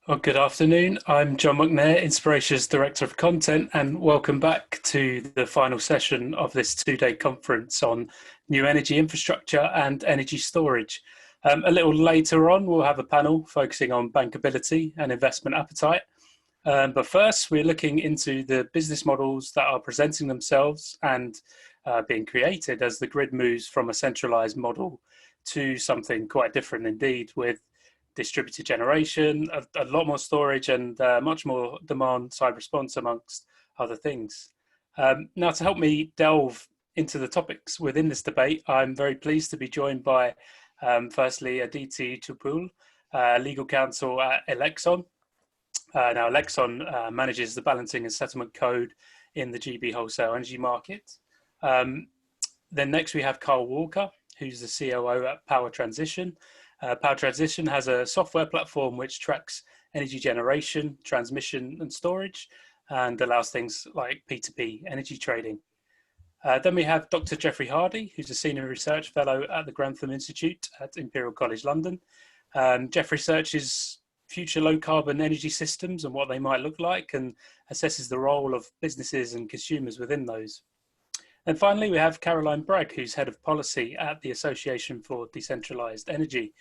Well, good afternoon. I'm John McNair, Inspiration's Director of Content, and welcome back to the final session of this two-day conference on new energy infrastructure and energy storage. A little later on, we'll have a panel focusing on bankability and investment appetite. But first, we're looking into the business models that are presenting themselves and being created as the grid moves from a centralized model to something quite different indeed, with distributed generation, a lot more storage, and much more demand side response, amongst other things. Now, to help me delve into the topics within this debate, I'm very pleased to be joined by, firstly, Aditi Tulpule, legal counsel at Elexon. Now, Elexon manages the balancing and settlement code in the GB wholesale energy market. Then next we have Karl Walker, who's the COO at Power Transition. Power Transition has a software platform which tracks energy generation, transmission and storage, and allows things like P2P energy trading. Then we have Dr. Geoffrey Hardy, who's a Senior Research Fellow at the Grantham Institute at Imperial College London. Geoff researches future low carbon energy systems and what they might look like, and assesses the role of businesses and consumers within those. And finally, we have Caroline Bragg, who's Head of Policy at the Association for Decentralised Energy.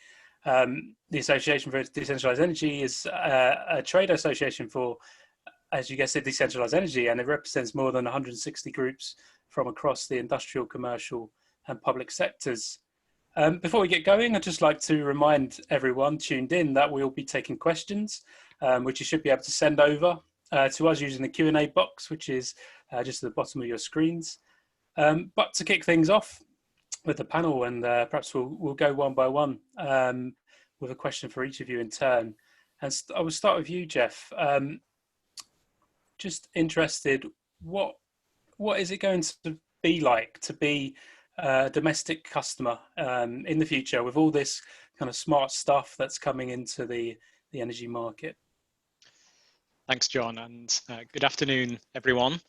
The Association for Decentralised Energy is a trade association for, as you guessed it, decentralised energy, and it represents more than 160 groups from across the industrial, commercial and public sectors. Before we get going, I'd just like to remind everyone tuned in that we'll be taking questions, which you should be able to send over to us using the Q&A box, which is just at the bottom of your screens. But to kick things off with the panel, and perhaps we'll go one by one with a question for each of you in turn. And I will start with you, Geoff. Just interested, what is it going to be like to be a domestic customer in the future with all this kind of smart stuff that's coming into the energy market? Thanks, John, and good afternoon, everyone.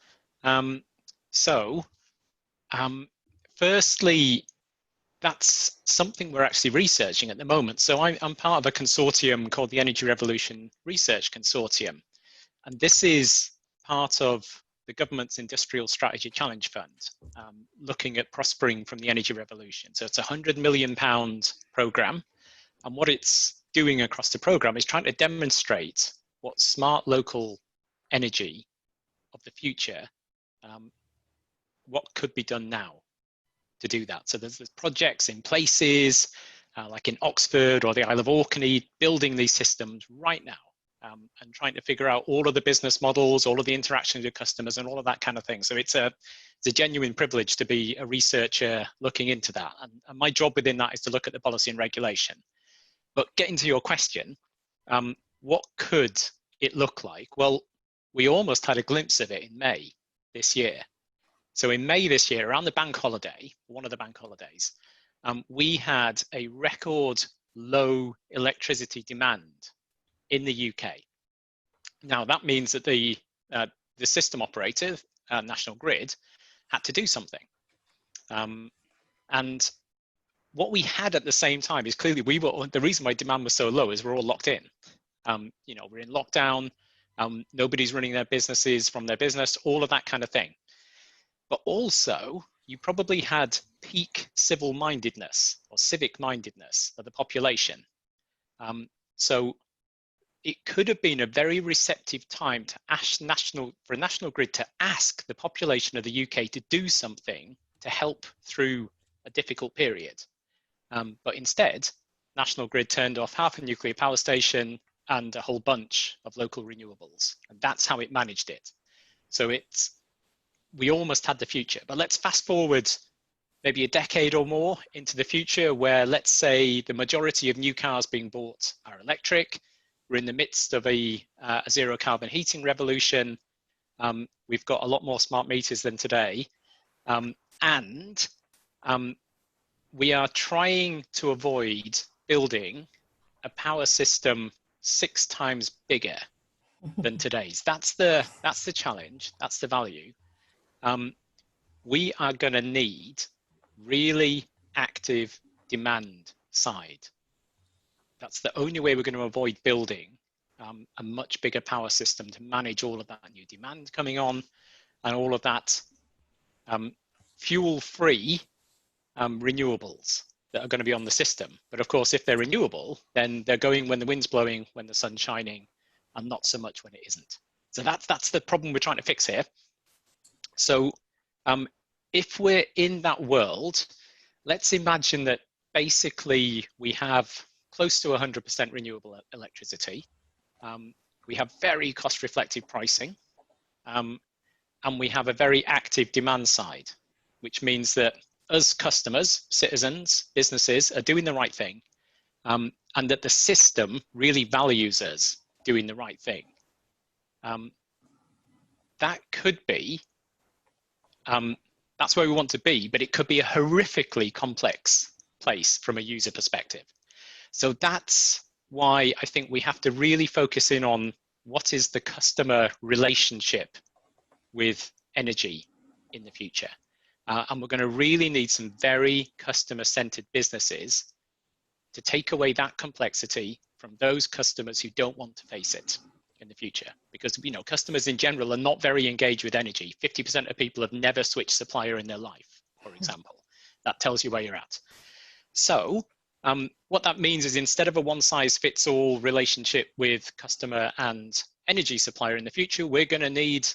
Firstly, that's something we're actually researching at the moment. So I'm part of a consortium called the Energy Revolution Research Consortium. And this is part of the government's Industrial Strategy Challenge Fund, looking at prospering from the energy revolution. So it's a £100 million programme. And what it's doing across the programme is trying to demonstrate what smart local energy of the future, what could be done now to do that. So there's projects in places like in Oxford or the Isle of Orkney, building these systems right now and trying to figure out all of the business models, all of the interactions with customers and all of that kind of thing. So it's a genuine privilege to be a researcher looking into that. And my job within that is to look at the policy and regulation. But getting to your question, what could it look like? Well, we almost had a glimpse of it in May this year. So in May this year, around the bank holiday, one of the bank holidays, we had a record low electricity demand in the UK. Now that means that the system operator, National Grid, had to do something. And what we had at the same time is clearly the reason why demand was so low is we're all locked in. You know, we're in lockdown, nobody's running their businesses from their business, all of that kind of thing. But also, you probably had peak civil mindedness or civic mindedness of the population. So it could have been a very receptive time to for National Grid to ask the population of the UK to do something to help through a difficult period. But instead, National Grid turned off half a nuclear power station and a whole bunch of local renewables. And that's how it managed it. So we almost had the future. But let's fast forward maybe a decade or more into the future where, let's say, the majority of new cars being bought are electric. We're in the midst of a zero carbon heating revolution. We've got a lot more smart meters than today. And we are trying to avoid building a power system 6 times bigger than today's. That's the challenge. That's the value. We are going to need really active demand side. That's the only way we're going to avoid building a much bigger power system to manage all of that new demand coming on and all of that fuel-free renewables that are going to be on the system. But of course, if they're renewable, then they're going when the wind's blowing, when the sun's shining, and not so much when it isn't. So that's the problem we're trying to fix here. So if we're in that world, let's imagine that basically we have close to 100% renewable electricity. We have very cost-reflective pricing, and we have a very active demand side, which means that us customers, citizens, businesses are doing the right thing, and that the system really values us doing the right thing. That could be, that's where we want to be, but it could be a horrifically complex place from a user perspective. So that's why I think we have to really focus in on what is the customer relationship with energy in the future. And we're going to really need some very customer-centered businesses to take away that complexity from those customers who don't want to face it in the future. Because, you know, customers in general are not very engaged with energy. 50% of people have never switched supplier in their life, for example. That tells you where you're at. So what that means is instead of a one-size-fits-all relationship with customer and energy supplier in the future, we're going to need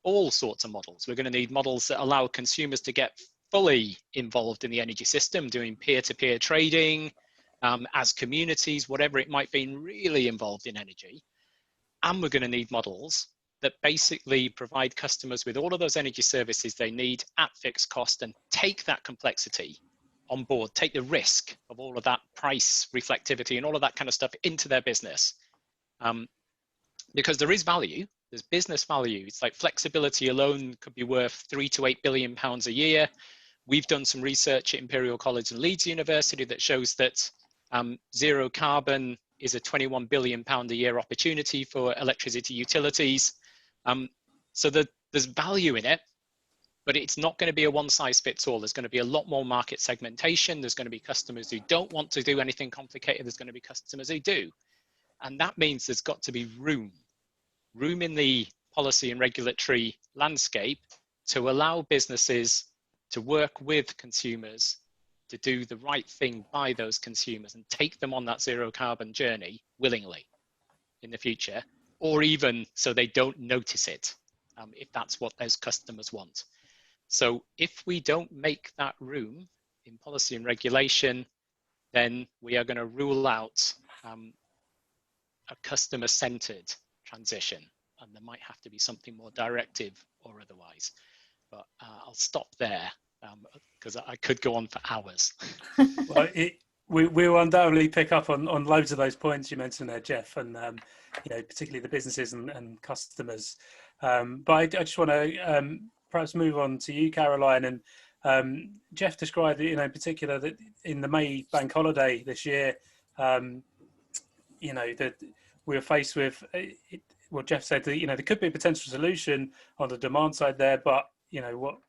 all sorts of models. We're going to need models that allow consumers to get fully involved in the energy system, doing peer-to-peer trading, as communities, whatever it might be, really involved in energy. And we're going to need models that basically provide customers with all of those energy services they need at fixed cost and take that complexity on board, take the risk of all of that price reflectivity and all of that kind of stuff into their business. Because there is value, there's business value. It's like flexibility alone could be worth £3 to £8 billion a year. We've done some research at Imperial College and Leeds University that shows that zero carbon is a £21 billion a year opportunity for electricity utilities. So there's value in it, but it's not going to be a one size fits all. There's going to be a lot more market segmentation. There's going to be customers who don't want to do anything complicated. There's going to be customers who do. And that means there's got to be room in the policy and regulatory landscape to allow businesses to work with consumers to do the right thing by those consumers and take them on that zero carbon journey willingly in the future, or even so they don't notice it, if that's what those customers want. So if we don't make that room in policy and regulation, then we are going to rule out a customer-centered transition, and there might have to be something more directive or otherwise. But I'll stop there because I could go on for hours. Well, we will undoubtedly pick up on loads of those points you mentioned there, Jeff, and you know, particularly the businesses and customers. But I just want to perhaps move on to you, Caroline. And Jeff described, you know, in particular that in the May bank holiday this year, you know, that we were faced with what Jeff said, that, you know, there could be a potential solution on the demand side there, but, you know,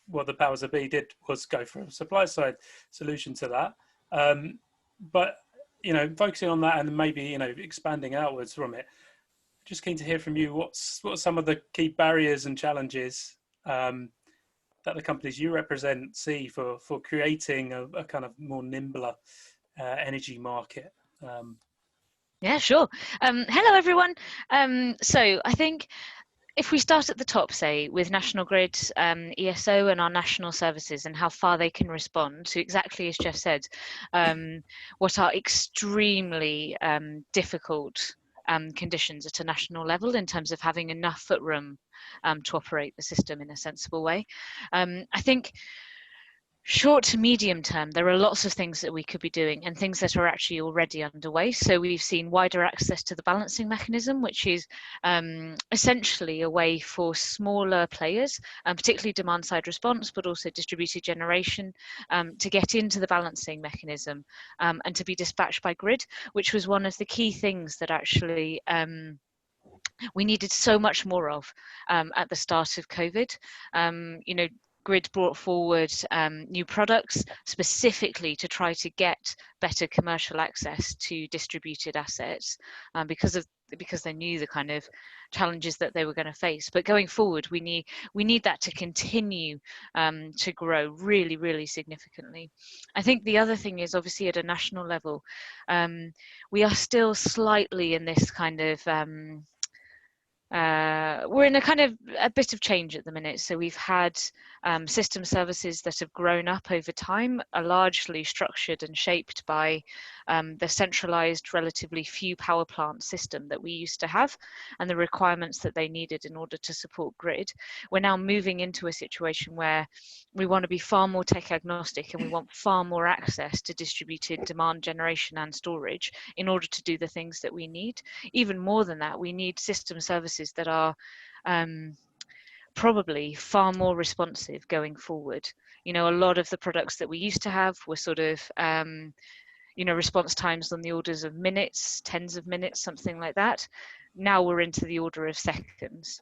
what the powers that be did was go for a supply side solution to that. But, you know, focusing on that and maybe, you know, expanding outwards from it, just keen to hear from you, what are some of the key barriers and challenges that the companies you represent see for creating a kind of more nimbler energy market? Yeah, sure. Hello, everyone. So I think if we start at the top, say, with National Grid, ESO and our national services and how far they can respond to exactly as Jeff said, what are extremely difficult conditions at a national level in terms of having enough foot-room to operate the system in a sensible way. I think short to medium term, there are lots of things that we could be doing and things that are actually already underway. So we've seen wider access to the balancing mechanism, which is essentially a way for smaller players, particularly demand side response, but also distributed generation, to get into the balancing mechanism and to be dispatched by grid, which was one of the key things that actually we needed so much more of at the start of COVID. You know, Grid brought forward new products specifically to try to get better commercial access to distributed assets because of because they knew the kind of challenges that they were going to face. But going forward, we need that to continue to grow really, really significantly. I think the other thing is, obviously at a national level, we are still slightly in this kind of we're in a bit of change at the minute. So we've had system services that have grown up over time, are largely structured and shaped by the centralised, relatively few power plant system that we used to have, and the requirements that they needed in order to support grid. We're now moving into a situation where we want to be far more tech agnostic, and we want far more access to distributed demand generation and storage in order to do the things that we need. Even more than that, we need system services that are probably far more responsive going forward. You know, a lot of the products that we used to have were sort of you know, response times on the orders of minutes, tens of minutes, something like that. Now we're into the order of seconds.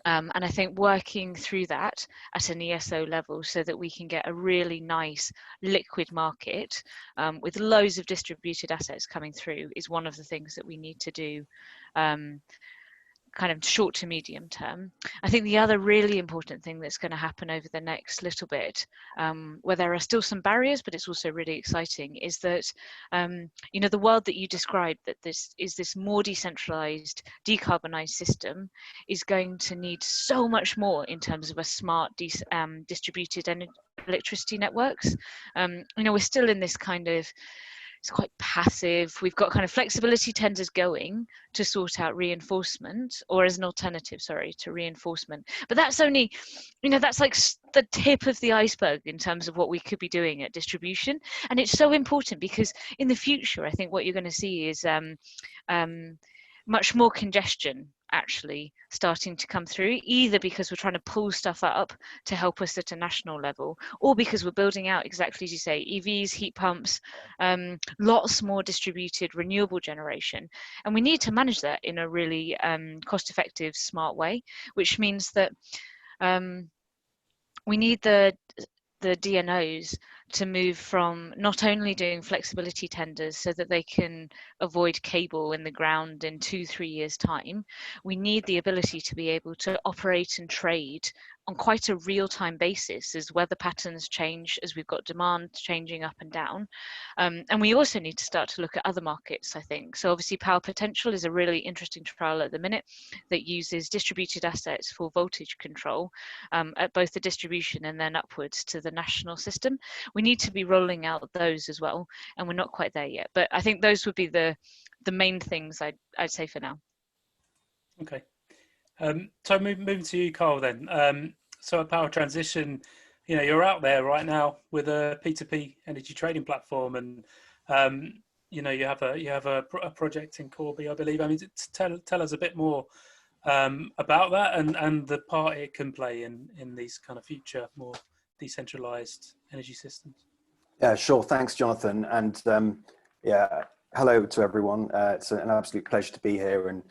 And I think working through that at an ESO level so that we can get a really nice liquid market with loads of distributed assets coming through is one of the things that we need to do kind of short to medium term. I think the other really important thing that's going to happen over the next little bit, where there are still some barriers, but it's also really exciting, is that you know, the world that you described, that this more decentralized, decarbonised system, is going to need so much more in terms of a smart distributed electricity networks. You know, we're still in this kind of, it's quite passive. We've got kind of flexibility tenders going to sort out reinforcement, or as an alternative, sorry, to reinforcement. But that's only, you know, that's like the tip of the iceberg in terms of what we could be doing at distribution. And it's so important because in the future, I think what you're going to see is much more congestion actually starting to come through, either because we're trying to pull stuff up to help us at a national level, or because we're building out, exactly as you say, EVs, heat pumps, lots more distributed renewable generation. And we need to manage that in a really cost-effective, smart way, which means that we need the DNOs to move from not only doing flexibility tenders so that they can avoid cable in the ground in 2-3 years' time. We need the ability to be able to operate and trade on quite a real-time basis as weather patterns change, as we've got demand changing up and down. And we also need to start to look at other markets, I think. So obviously Power Potential is a really interesting trial at the minute that uses distributed assets for voltage control at both the distribution and then upwards to the national system. We need to be rolling out those as well, and we're not quite there yet. But I think those would be the main things I'd say for now. Okay. So moving to you, Karl, then. So at Power Transition, you know, you're out there right now with a P2P energy trading platform, and you know, you have a project in Corby, I believe. I mean, tell us a bit more about that and the part it can play in these kind of future more decentralized energy systems. Yeah, sure. Thanks, Jonathan. And yeah, hello to everyone. It's an absolute pleasure to be here, and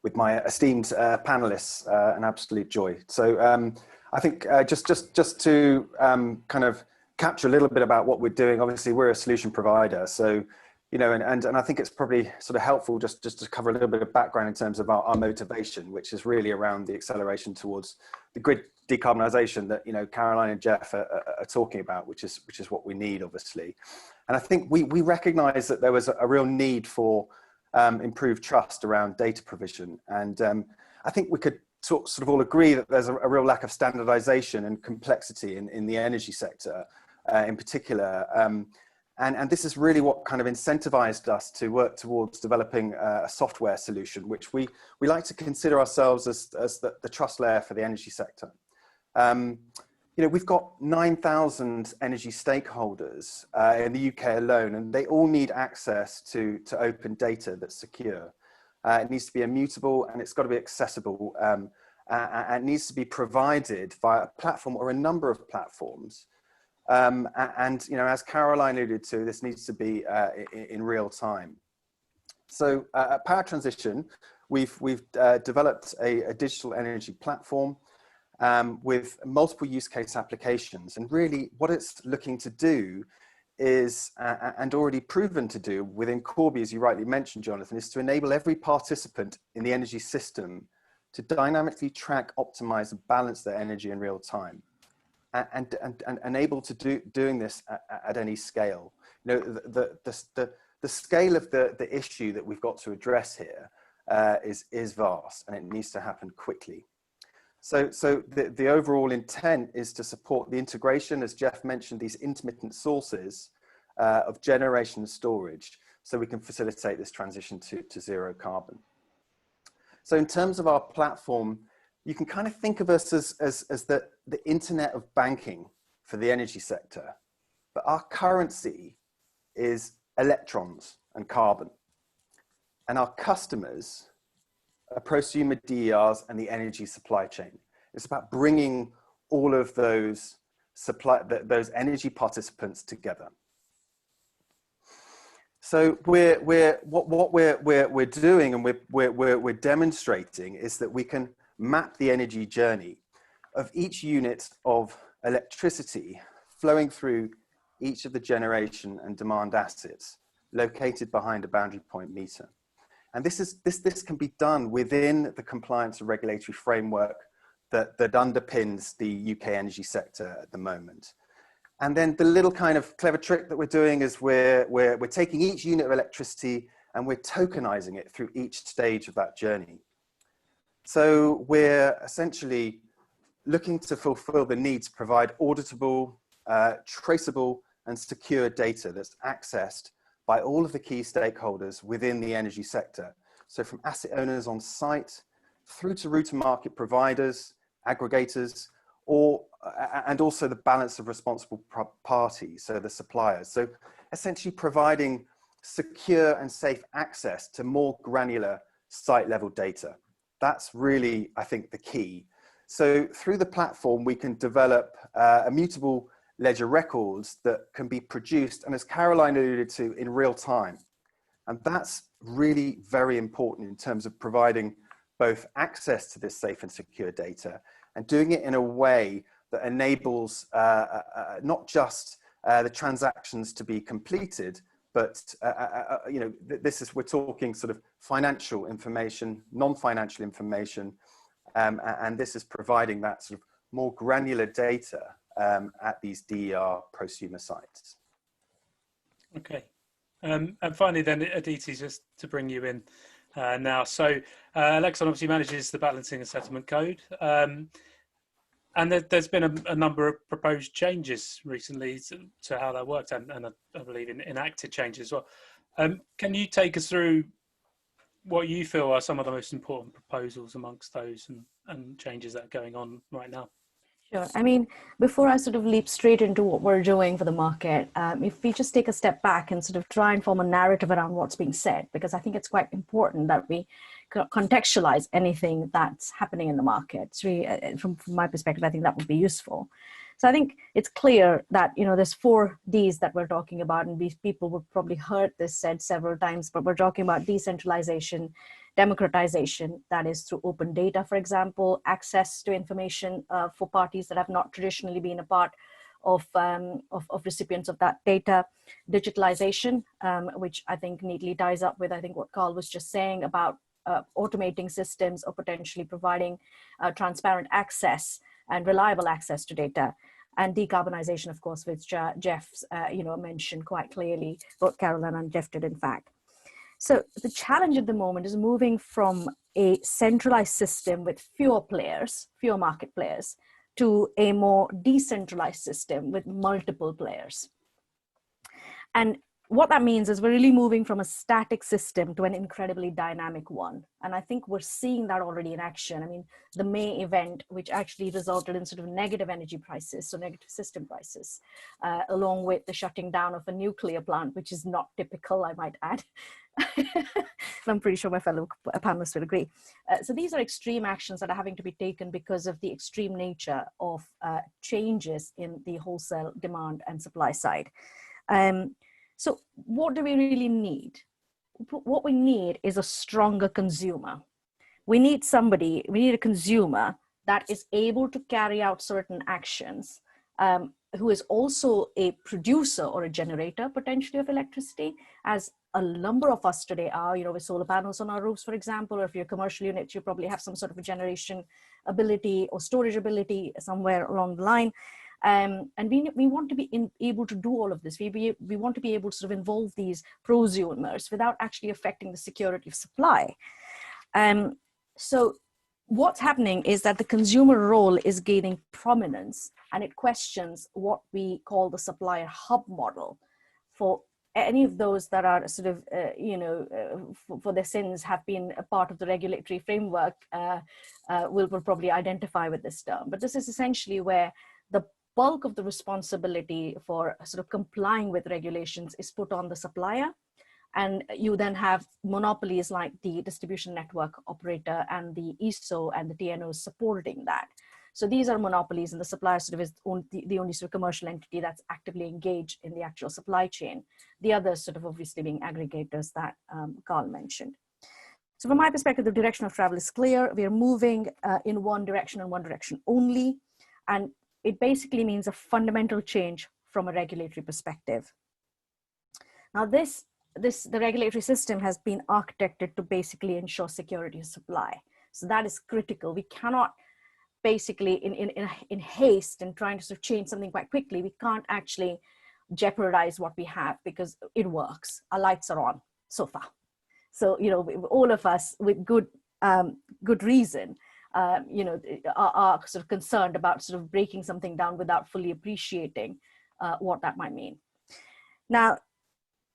with my esteemed panelists, an absolute joy. So I think just to kind of capture a little bit about what we're doing. Obviously, we're a solution provider. So, you know, and I think it's probably sort of helpful just to cover a little bit of background in terms of our motivation, which is really around the acceleration towards the grid decarbonisation that, you know, Caroline and Jeff are talking about, which is what we need, obviously. And I think we recognise that there was a real need for improved trust around data provision. And I think we could sort of all agree that there's a real lack of standardisation and complexity in the energy sector in particular. And this is really what kind of incentivized us to work towards developing a software solution, which we like to consider ourselves as the trust layer for the energy sector. You know, we've got 9,000 energy stakeholders in the UK alone, and they all need access to open data that's secure. It needs to be immutable, and it's got to be accessible, and it needs to be provided via a platform or a number of platforms. And you know, as Caroline alluded to, this needs to be in real time. So at Power Transition, we've developed a digital energy platform with multiple use case applications, and really what it's looking to do is, and already proven to do within Corby, as you rightly mentioned, Jonathan, is to enable every participant in the energy system to dynamically track, optimize, and balance their energy in real time, and able to doing this at any scale. You know, the scale of the issue that we've got to address here is vast, and it needs to happen quickly. So the overall intent is to support the integration, as Jeff mentioned, these intermittent sources of generation and storage, so we can facilitate this transition to zero carbon. So in terms of our platform, you can kind of think of us as the internet of banking for the energy sector, but our currency is electrons and carbon, and our customers prosumer DERs and the energy supply chain. It's about bringing all of those energy participants together. So what we're doing and we're demonstrating is that we can map the energy journey of each unit of electricity flowing through each of the generation and demand assets located behind a boundary point meter. And this can be done within the compliance and regulatory framework that underpins the UK energy sector at the moment. And then the little kind of clever trick that we're doing is we're taking each unit of electricity and we're tokenizing it through each stage of that journey. So we're essentially looking to fulfill the need to provide auditable, traceable, and secure data that's accessed by all of the key stakeholders within the energy sector. So from asset owners on site through to route to market providers, aggregators, and also the balance of responsible parties, so the suppliers. So essentially providing secure and safe access to more granular site level data. That's really, I think, the key. So through the platform, we can develop immutable ledger records that can be produced, and as Caroline alluded to, in real time. And that's really very important in terms of providing both access to this safe and secure data and doing it in a way that enables not just the transactions to be completed, but you know, we're talking sort of financial information, non-financial information, and this is providing that sort of more granular data at these DER prosumer sites. Okay. And finally then, Aditi, just to bring you in now. So Elexon obviously manages the balancing and settlement code. And there's been a number of proposed changes recently to how that works, and I believe enacted changes as well. Can you take us through what you feel are some of the most important proposals amongst those and changes that are going on right now? Sure. I mean, before I sort of leap straight into what we're doing for the market, if we just take a step back and sort of try and form a narrative around what's being said, because I think it's quite important that we contextualize anything that's happening in the market. So from my perspective, I think that would be useful. So I think it's clear that, you know, there's 4 Ds that we're talking about, and these people would probably heard this said several times, but we're talking about decentralization, democratization, that is through open data, for example, access to information for parties that have not traditionally been a part of recipients of that data, digitalization, which I think neatly ties up with, I think, what Karl was just saying about automating systems or potentially providing transparent access and reliable access to data, and decarbonization, of course, which Jeff's mentioned quite clearly, both Caroline and Jeff did, in fact. So the challenge at the moment is moving from a centralized system with fewer players, fewer market players, to a more decentralized system with multiple players. And what that means is we're really moving from a static system to an incredibly dynamic one. And I think we're seeing that already in action. I mean, the May event, which actually resulted in sort of negative energy prices, so negative system prices, along with the shutting down of a nuclear plant, which is not typical, I might add. I'm pretty sure my fellow panelists will agree. So these are extreme actions that are having to be taken because of the extreme nature of changes in the wholesale demand and supply side. So what do we really need? What we need is a stronger consumer. We need a consumer that is able to carry out certain actions who is also a producer or a generator potentially of electricity, as a number of us today are, with solar panels on our roofs, for example, or if you're a commercial unit, you probably have some sort of a generation ability or storage ability somewhere along the line. And we want to be able to do all of this. We want to be able to sort of involve these prosumers without actually affecting the security of supply. So what's happening is that the consumer role is gaining prominence, and it questions what we call the supplier hub model. For any of those that are sort of, for their sins have been a part of the regulatory framework will probably identify with this term. But this is essentially where the bulk of the responsibility for sort of complying with regulations is put on the supplier. And you then have monopolies like the distribution network operator and the ESO and the TNOs supporting that. So these are monopolies, and the supplier sort of is the only sort of commercial entity that's actively engaged in the actual supply chain. The others sort of obviously being aggregators that Karl mentioned. So from my perspective, the direction of travel is clear. We are moving in one direction and one direction only. And it basically means a fundamental change from a regulatory perspective. Now the regulatory system has been architected to basically ensure security of supply. So that is critical. We cannot basically in haste and trying to sort of change something quite quickly, we can't actually jeopardize what we have because it works. Our lights are on so far. So, all of us with good reason, are sort of concerned about sort of breaking something down without fully appreciating what that might mean. Now,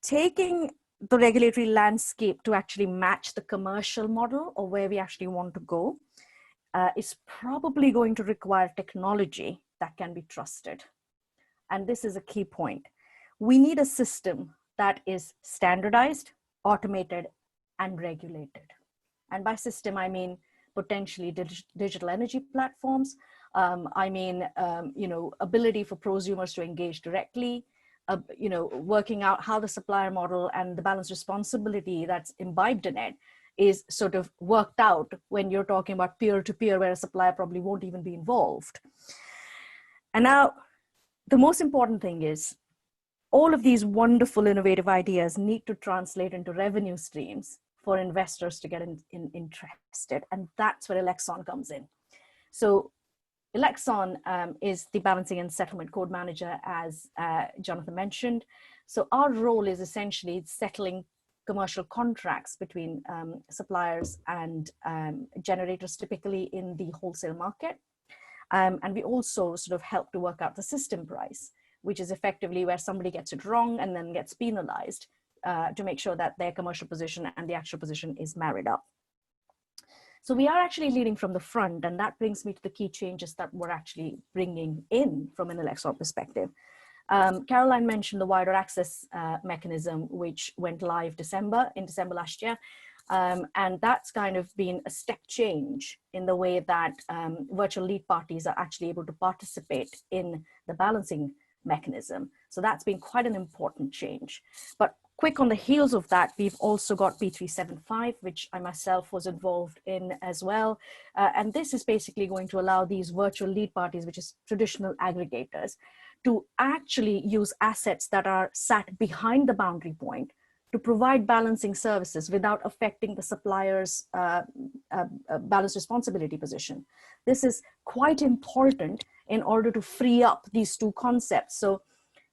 taking the regulatory landscape to actually match the commercial model or where we actually want to go is probably going to require technology that can be trusted. And this is a key point. We need a system that is standardized, automated, and regulated. And by system, I mean potentially digital energy platforms. Ability for prosumers to engage directly, working out how the supplier model and the balanced responsibility that's imbibed in it is sort of worked out when you're talking about peer-to-peer, where a supplier probably won't even be involved. And now, the most important thing is all of these wonderful, innovative ideas need to translate into revenue streams for investors to get interested. And that's where Elexon comes in. So Elexon is the balancing and settlement code manager, as Jonathan mentioned. So our role is essentially settling commercial contracts between suppliers and generators, typically in the wholesale market. And we also sort of help to work out the system price, which is effectively where somebody gets it wrong and then gets penalized to make sure that their commercial position and the actual position is married up. So we are actually leading from the front, and that brings me to the key changes that we're actually bringing in from an Elexon perspective. Caroline mentioned the wider access mechanism, which went live in December last year. And that's kind of been a step change in the way that virtual lead parties are actually able to participate in the balancing mechanism. So that's been quite an important change. But quick on the heels of that, we've also got P375, which I myself was involved in as well. And this is basically going to allow these virtual lead parties, which is traditional aggregators, to actually use assets that are sat behind the boundary point to provide balancing services without affecting the supplier's balance responsibility position. This is quite important in order to free up these two concepts. So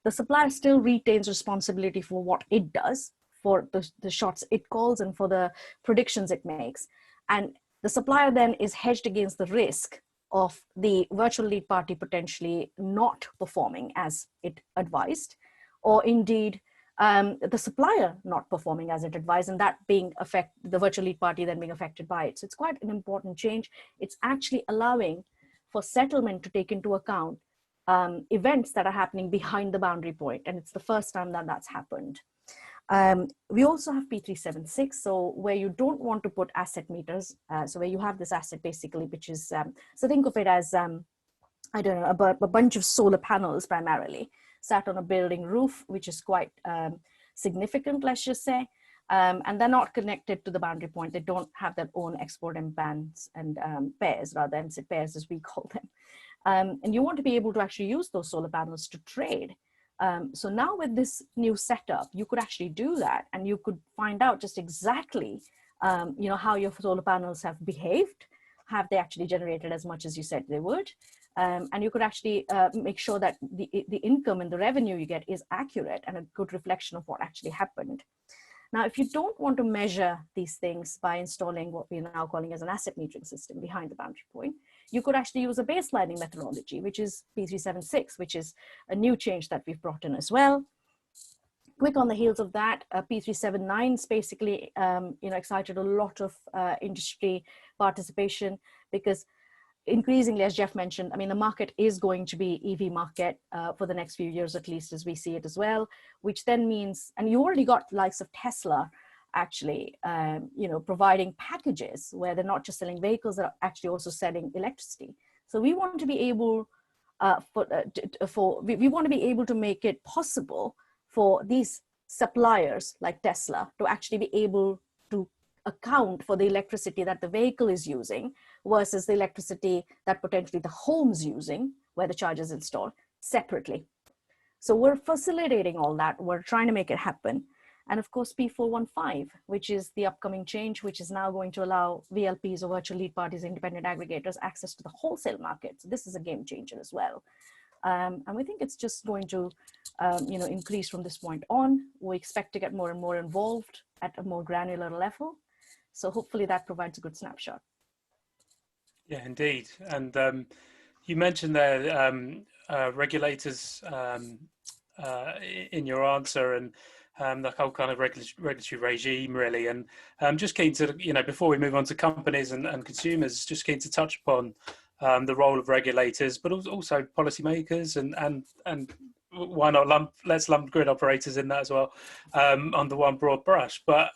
the supplier still retains responsibility for what it does, for the shots it calls and for the predictions it makes. And the supplier then is hedged against the risk of the virtual lead party potentially not performing as it advised, or indeed the supplier not performing as it advised, and that being the virtual lead party then being affected by it. So it's quite an important change. It's actually allowing for settlement to take into account events that are happening behind the boundary point, and it's the first time that that's happened. We also have P376, so where you don't want to put asset meters, so where you have this asset basically, which is, so think of it as, I don't know, a bunch of solar panels primarily, sat on a building roof, which is quite significant, let's just say, and they're not connected to the boundary point. They don't have their own export imbands and pairs, rather MSIT pairs as we call them. And you want to be able to actually use those solar panels to trade. So now with this new setup, you could actually do that, and you could find out just exactly, how your solar panels have behaved. Have they actually generated as much as you said they would? And you could actually make sure that the income and the revenue you get is accurate and a good reflection of what actually happened. Now, if you don't want to measure these things by installing what we're now calling as an asset metering system behind the boundary point, you could actually use a baselining methodology, which is P376, which is a new change that we've brought in as well. Quick on the heels of that, P379 is basically, excited a lot of industry participation, because increasingly, as Jeff mentioned, I mean, the market is going to be EV market for the next few years, at least as we see it as well, which then means, and you already got the likes of Tesla actually, providing packages where they're not just selling vehicles, they're actually also selling electricity. So we want to be able we want to be able to make it possible for these suppliers like Tesla to actually be able to account for the electricity that the vehicle is using versus the electricity that potentially the home's using where the charger is installed separately. So we're facilitating all that. We're trying to make it happen. And of course, P415, which is the upcoming change, which is now going to allow VLPs or virtual lead parties, independent aggregators, access to the wholesale market. So this is a game changer as well. And we think it's just going to, increase from this point on. We expect to get more and more involved at a more granular level. So hopefully that provides a good snapshot. Yeah, indeed. And you mentioned there regulators in your answer, and the whole kind of regulatory regime, really. And I'm just keen to, before we move on to companies and consumers, just keen to touch upon the role of regulators, but also policymakers, and why not let's lump grid operators in that as well, under one broad brush. But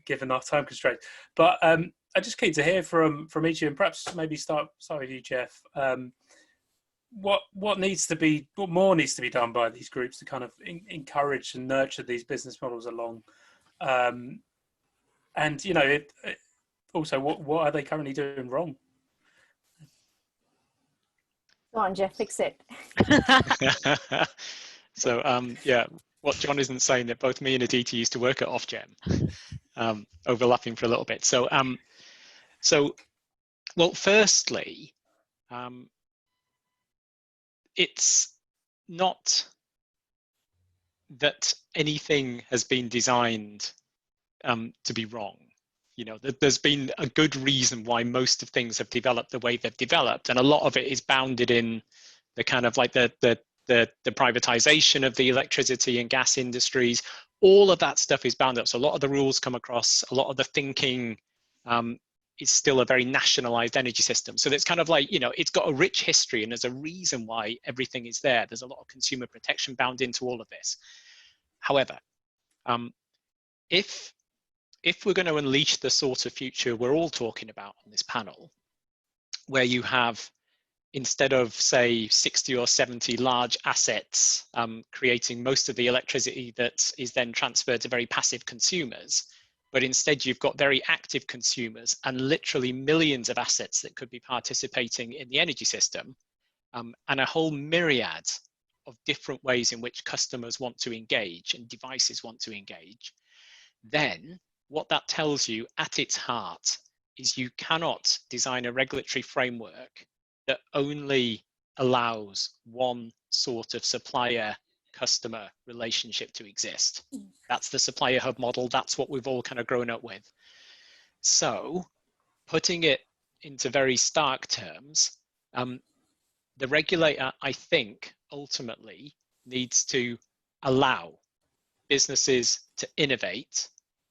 given our time constraints, but I'm just keen to hear from each of you, and perhaps maybe start with you, Jeff. What more needs to be done by these groups to kind of encourage and nurture these business models along, and also what are they currently doing wrong? Go on, Jeff, fix it. So what John isn't saying, that both me and Aditi used to work at Ofgem, overlapping for a little bit. So well, firstly, it's not that anything has been designed to be wrong. There's been a good reason why most of things have developed the way they've developed, and a lot of it is bounded in the kind of like the privatization of the electricity and gas industries. All of that stuff is bound up. So a lot of the rules come across, a lot of the thinking is still a very nationalized energy system. So it's kind of like, it's got a rich history, and there's a reason why everything is there. There's a lot of consumer protection bound into all of this. However, if we're going to unleash the sort of future we're all talking about on this panel, where you have, instead of say 60 or 70 large assets creating most of the electricity that is then transferred to very passive consumers, but instead you've got very active consumers and literally millions of assets that could be participating in the energy system, and a whole myriad of different ways in which customers want to engage and devices want to engage, then what that tells you at its heart is you cannot design a regulatory framework that only allows one sort of supplier-customer relationship to exist. That's the supplier hub model. That's what we've all kind of grown up with. So putting it into very stark terms, the regulator, I think, ultimately needs to allow businesses to innovate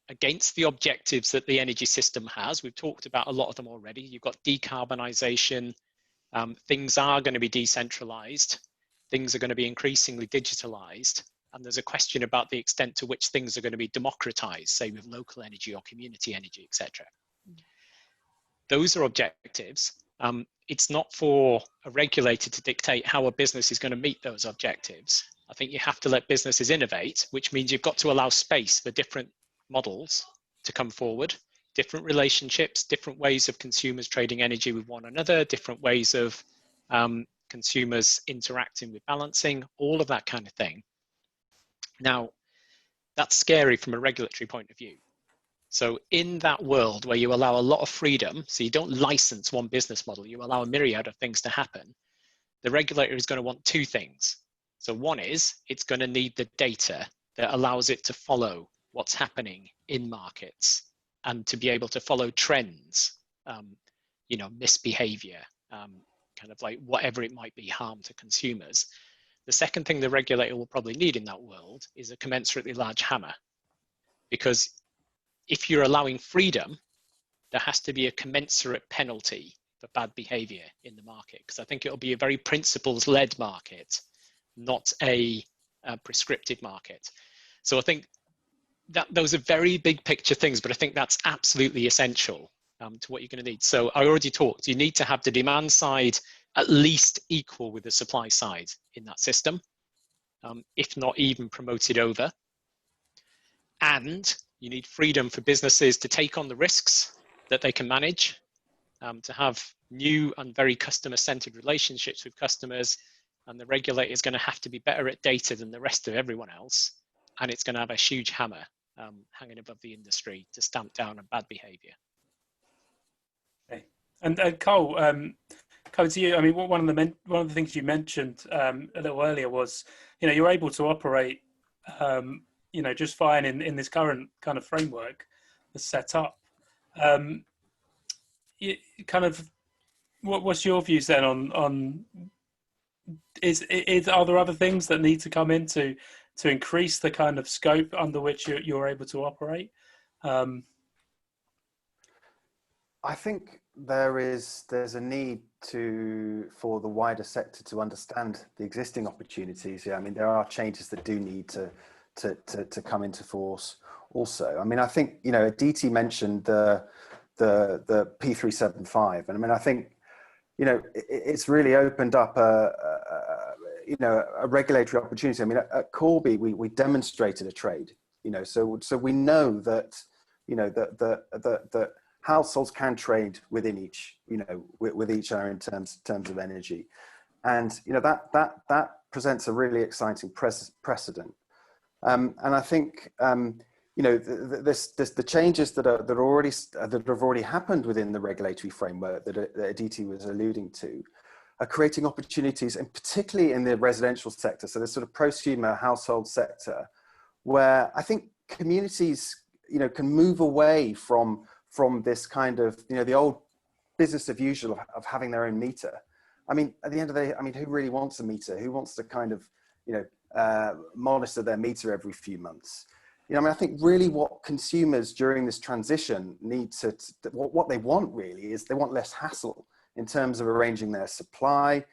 against the objectives that the energy system has. We've talked about a lot of them already. You've got decarbonisation. Things are going to be decentralized. Things are going to be increasingly digitalized. And there's a question about the extent to which things are going to be democratized, say with local energy or community energy, etc. Those are objectives. It's not for a regulator to dictate how a business is going to meet those objectives. I think you have to let businesses innovate, which means you've got to allow space for different models to come forward, different relationships, different ways of consumers trading energy with one another, different ways of consumers interacting with balancing, all of that kind of thing. Now, that's scary from a regulatory point of view. So in that world where you allow a lot of freedom, so you don't license one business model, you allow a myriad of things to happen, the regulator is going to want two things. So one is it's going to need the data that allows it to follow what's happening in markets and to be able to follow trends, you know, misbehavior, kind of like whatever it might be, harm to consumers. The second thing the regulator will probably need in that world is a commensurately large hammer, because if you're allowing freedom, there has to be a commensurate penalty for bad behavior in the market, because I think it'll be a very principles-led market, not a prescriptive market. So I think that those are very big picture things, but I think that's absolutely essential to what you're going to need. So I already talked, you need to have the demand side at least equal with the supply side in that system, if not even promoted over. And you need freedom for businesses to take on the risks that they can manage, to have new and very customer-centered relationships with customers. And the regulator is going to have to be better at data than the rest of everyone else. And it's going to have a huge hammer hanging above the industry to stamp down on bad behavior. Okay. And Karl, coming to you, I mean, one of the things you mentioned a little earlier was, you know, you're able to operate, you know, just fine in this current kind of framework that's set up. What's your views then on are there other things that need to come in to increase the kind of scope under which you're able to operate? I think there's a need for the wider sector to understand the existing opportunities. Yeah, I mean, there are changes that do need to come into force also. I mean, I think, you know, Aditi mentioned the P375, and I mean, I think, you know, it's really opened up you know, a regulatory opportunity. I mean, at Corby, we demonstrated a trade, you know, so we know that, you know, that households can trade within each, you know, with each other in terms of energy, and you know that presents a really exciting precedent. And I think you know the changes that have already happened within the regulatory framework that Aditi was alluding to are creating opportunities, and particularly in the residential sector, so the sort of prosumer household sector, where I think communities, you know, can move away from this kind of, you know, the old business of usual of having their own meter. I mean, at the end of the day, I mean, who really wants a meter? Who wants to kind of, you know, monitor their meter every few months? You know, I mean, I think really what consumers during this transition need what they want really is they want less hassle in terms of arranging their supply.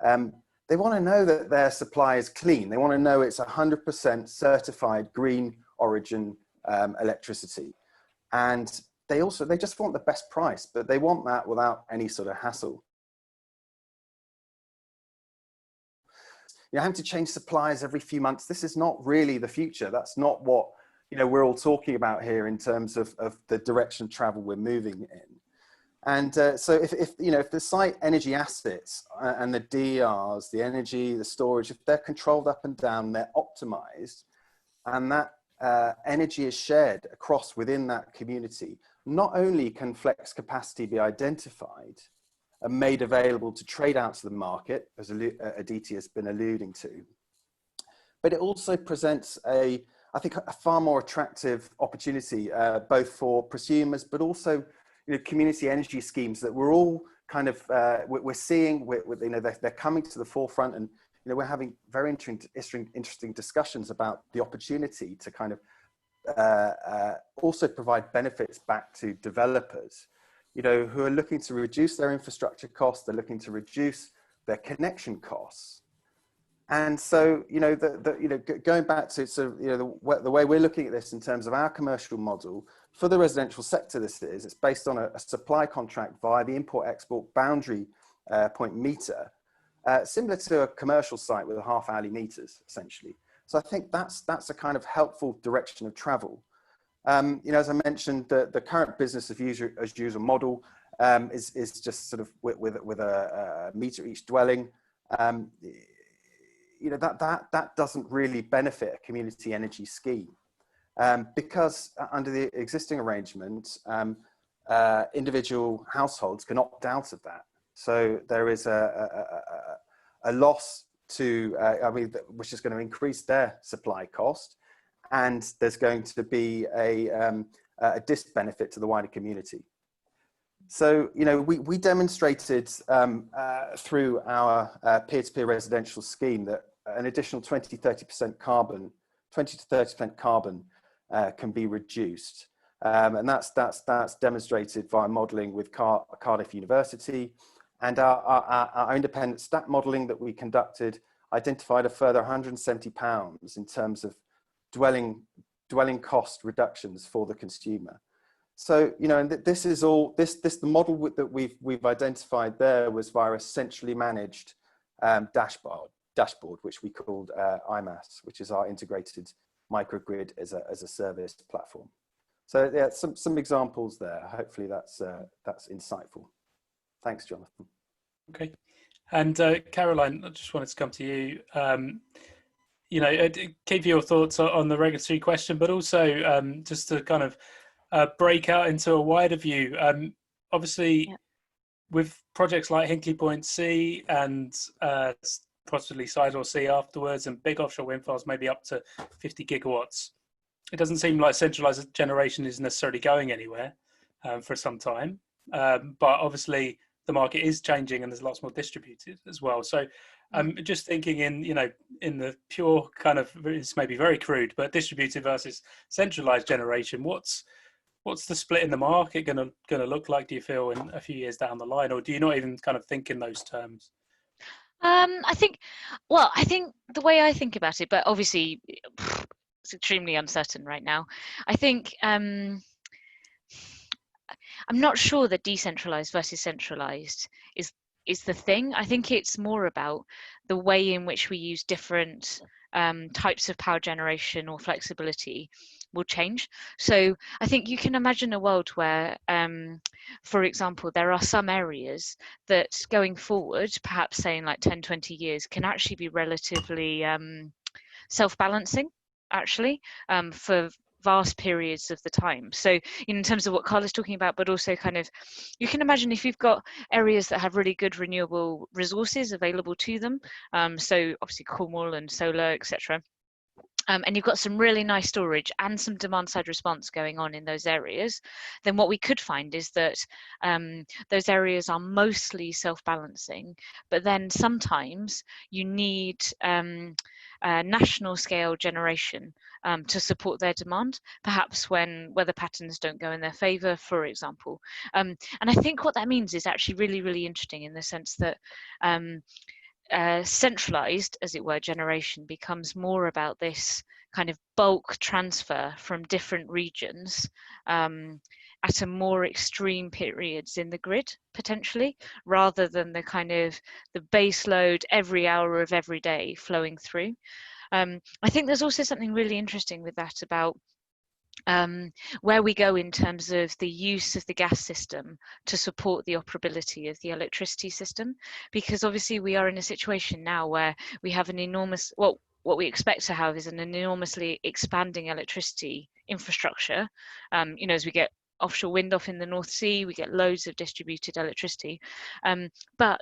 They want to know that their supply is clean. They want to know it's 100% certified green origin electricity. And they just want the best price, but they want that without any sort of hassle. You know, having to change suppliers every few months, this is not really the future. That's not what, you know, we're all talking about here in terms of the direction of travel we're moving in. And so if you know, if the site energy assets and the DERs, the energy, the storage, if they're controlled up and down, they're optimized, and that energy is shared across within that community, not only can flex capacity be identified and made available to trade out to the market, as Aditi has been alluding to, but it also presents I think a far more attractive opportunity, both for prosumers, but also, you know, community energy schemes that we're all kind of, we're seeing, you know, they're coming to the forefront, and, you know, we're having very interesting discussions about the opportunity to kind of also provide benefits back to developers, you know, who are looking to reduce their infrastructure costs, they're looking to reduce their connection costs. And so, you know, you know, going back to sort of, you know, the way we're looking at this in terms of our commercial model for the residential sector, it's based on a supply contract via the import-export boundary point meter, similar to a commercial site with a half-hourly meters, essentially. So I think that's a kind of helpful direction of travel. You know, as I mentioned, the current business as usual model is just sort of with a meter each dwelling. You know, that doesn't really benefit a community energy scheme, because under the existing arrangement, individual households can opt out of that. So there is a loss to, which is going to increase their supply cost, and there's going to be a disbenefit to the wider community. So, you know, we demonstrated through our peer-to-peer residential scheme that an additional 20 to 30% carbon can be reduced. And that's demonstrated via modelling with Cardiff University. And our independent stat modelling that we conducted identified a further £170 in terms of dwelling cost reductions for the consumer. So, you know, and this is all, the model that we've identified there was via a centrally managed dashboard, which we called IMAS, which is our integrated microgrid as a service platform. So yeah, some examples there. Hopefully that's insightful. Thanks, Jonathan. Okay, and Caroline, I just wanted to come to you. You know, keep your thoughts on the regulatory question, but also just to kind of break out into a wider view. Obviously, yeah, with projects like Hinkley Point C and possibly Sidewell C afterwards, and big offshore wind farms, maybe up to 50 gigawatts, it doesn't seem like centralised generation is necessarily going anywhere for some time. But obviously, the market is changing, and there's lots more distributed as well. So just thinking in the pure kind of, it's maybe very crude, but distributed versus centralised generation, what's the split in the market going to look like, do you feel, in a few years down the line, or do you not even kind of think in those terms? I think the way I think about it, but obviously it's extremely uncertain right now. I think I'm not sure that decentralized versus centralized is the thing. I think it's more about the way in which we use different types of power generation or flexibility will change. So I think you can imagine a world where, for example, there are some areas that going forward, perhaps saying like 10, 20 years, can actually be relatively self-balancing, actually, for vast periods of the time. So in terms of what Karl is talking about, but also kind of, you can imagine if you've got areas that have really good renewable resources available to them, so obviously Cornwall and solar, etc. And you've got some really nice storage and some demand side response going on in those areas, then what we could find is that those areas are mostly self-balancing, but then sometimes you need national scale generation to support their demand, perhaps when weather patterns don't go in their favour, for example. And I think what that means is actually really, really interesting in the sense that centralized, as it were, generation becomes more about this kind of bulk transfer from different regions at a more extreme periods in the grid, potentially, rather than the kind of the base load every hour of every day flowing through. I think there's also something really interesting with that about where we go in terms of the use of the gas system to support the operability of the electricity system, because obviously we are in a situation now where we have an enormous, what we expect to have is an enormously expanding electricity infrastructure. You know, as we get offshore wind off in the North Sea, we get loads of distributed electricity, but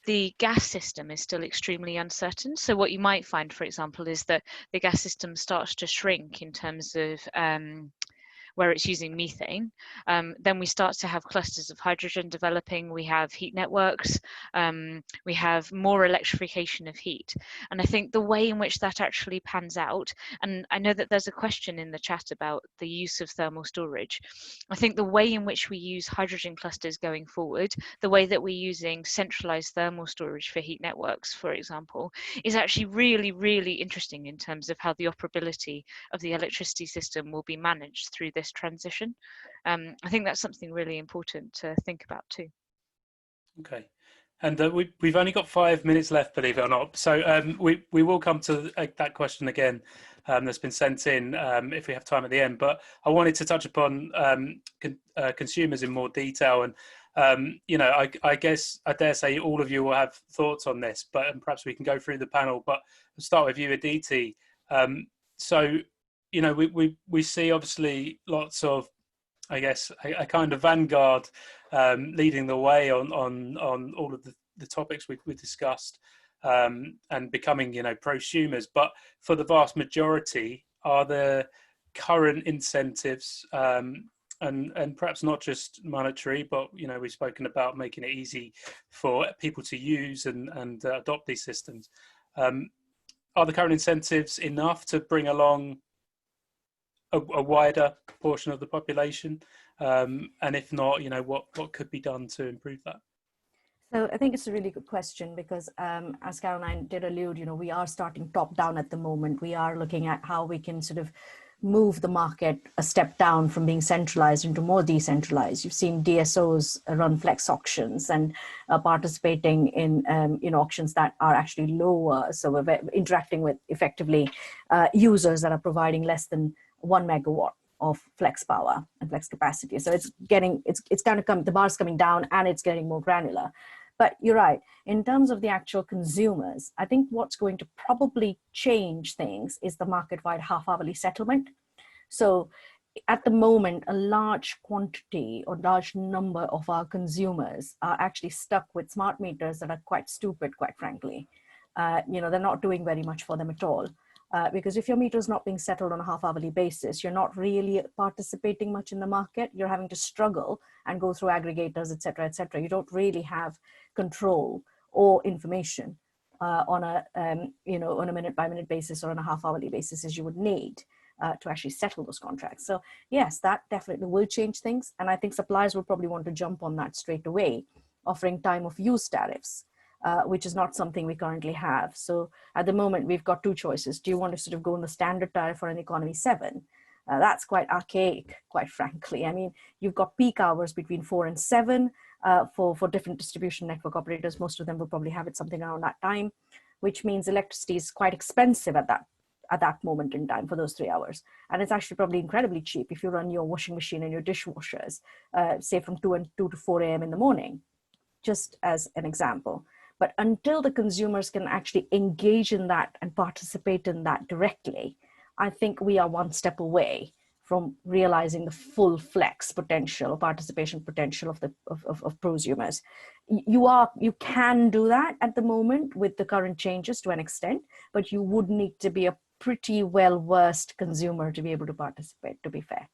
the gas system is still extremely uncertain. So what you might find, for example, is that the gas system starts to shrink in terms of where it's using methane. Then we start to have clusters of hydrogen developing. We have heat networks. We have more electrification of heat. And I think the way in which that actually pans out, and I know that there's a question in the chat about the use of thermal storage. I think the way in which we use hydrogen clusters going forward, the way that we're using centralized thermal storage for heat networks, for example, is actually really, really interesting in terms of how the operability of the electricity system will be managed through this transition. I think that's something really important to think about too. Okay, and we've only got 5 minutes left, believe it or not. So we will come to that question again that's been sent in if we have time at the end. But I wanted to touch upon consumers in more detail, and You know, I guess I dare say all of you will have thoughts on this, but perhaps we can go through the panel. But I'll start with you, Aditi. So, you know, we see obviously lots of, I guess, a kind of vanguard leading the way on all of the topics we discussed, and becoming, you know, prosumers. But for the vast majority, are there current incentives, and perhaps not just monetary, but, you know, we've spoken about making it easy for people to use and adopt these systems. Are the current incentives enough to bring along a wider portion of the population? And if not, you know, what could be done to improve that? So I think it's a really good question, because as Caroline did allude, you know, we are starting top down at the moment. We are looking at how we can sort of move the market a step down from being centralized into more decentralized. You've seen DSOs run flex auctions and participating in auctions that are actually lower. So we're interacting with effectively users that are providing less than 1 megawatt of flex power and flex capacity. So it's kind of the bar's coming down, and it's getting more granular. But you're right, in terms of the actual consumers, I think what's going to probably change things is the market-wide half-hourly settlement. So at the moment, a large quantity or large number of our consumers are actually stuck with smart meters that are quite stupid, quite frankly. You know, they're not doing very much for them at all. Because if your meter is not being settled on a half-hourly basis, you're not really participating much in the market. You're having to struggle and go through aggregators, et cetera, et cetera. You don't really have control or information on a minute-by-minute basis or on a half-hourly basis as you would need to actually settle those contracts. So yes, that definitely will change things. And I think suppliers will probably want to jump on that straight away, offering time of use tariffs. Which is not something we currently have. So at the moment, we've got two choices. Do you want to sort of go on the standard tariff or an economy 7? That's quite archaic, quite frankly. I mean, you've got peak hours between 4 and 7 for different distribution network operators. Most of them will probably have it something around that time, which means electricity is quite expensive at that moment in time for those 3 hours. And it's actually probably incredibly cheap if you run your washing machine and your dishwashers, say from 2 to 4 a.m. in the morning, just as an example. But until the consumers can actually engage in that and participate in that directly, I think we are one step away from realizing the full flex potential or participation potential of prosumers. You can do that at the moment with the current changes to an extent, but you would need to be a pretty well-versed consumer to be able to participate, to be fair.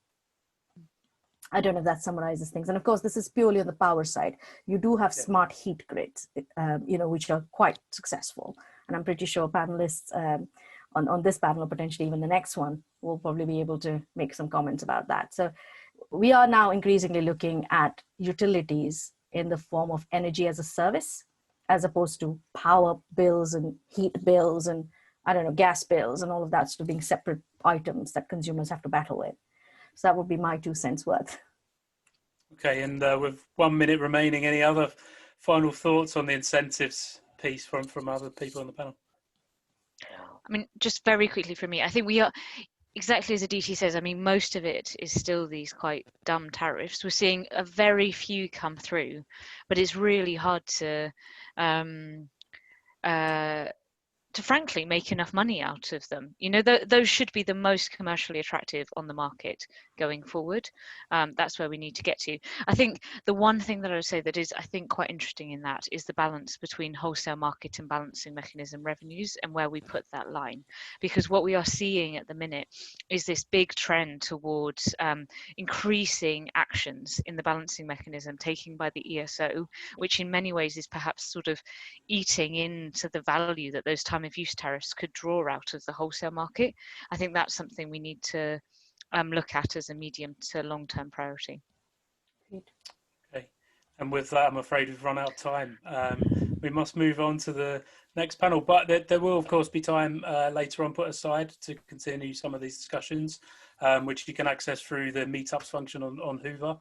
I don't know if that summarizes things. And of course, this is purely on the power side. You do have smart heat grids, which are quite successful. And I'm pretty sure panelists on this panel, or potentially even the next one, will probably be able to make some comments about that. So we are now increasingly looking at utilities in the form of energy as a service, as opposed to power bills and heat bills and, I don't know, gas bills and all of that sort of being separate items that consumers have to battle with. So that would be my 2 cents worth. Okay, and with 1 minute remaining, any other final thoughts on the incentives piece from other people on the panel? I mean, just very quickly from me, I think we are, exactly as Aditi says, I mean, most of it is still these quite dumb tariffs. We're seeing a very few come through, but it's really hard to frankly make enough money out of them. You know, those should be the most commercially attractive on the market going forward. That's where we need to get to. I think the one thing that I would say that is, I think, quite interesting in that is the balance between wholesale market and balancing mechanism revenues and where we put that line. Because what we are seeing at the minute is this big trend towards increasing actions in the balancing mechanism taken by the ESO, which in many ways is perhaps sort of eating into the value that those time of use tariffs could draw out of the wholesale market. I think that's something we need to look at as a medium to long-term priority. Okay, and with that, I'm afraid we've run out of time. We must move on to the next panel, but there will, of course, be time later on put aside to continue some of these discussions, which you can access through the meetups function on Hoover.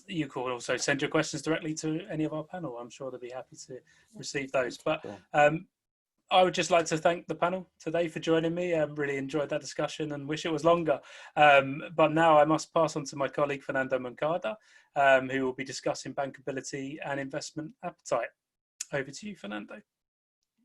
You can also send your questions directly to any of our panel. I'm sure they'll be happy to receive those. But I would just like to thank the panel today for joining me. I really enjoyed that discussion and wish it was longer. But now I must pass on to my colleague, Fernando Moncada, who will be discussing bankability and investment appetite. Over to you, Fernando.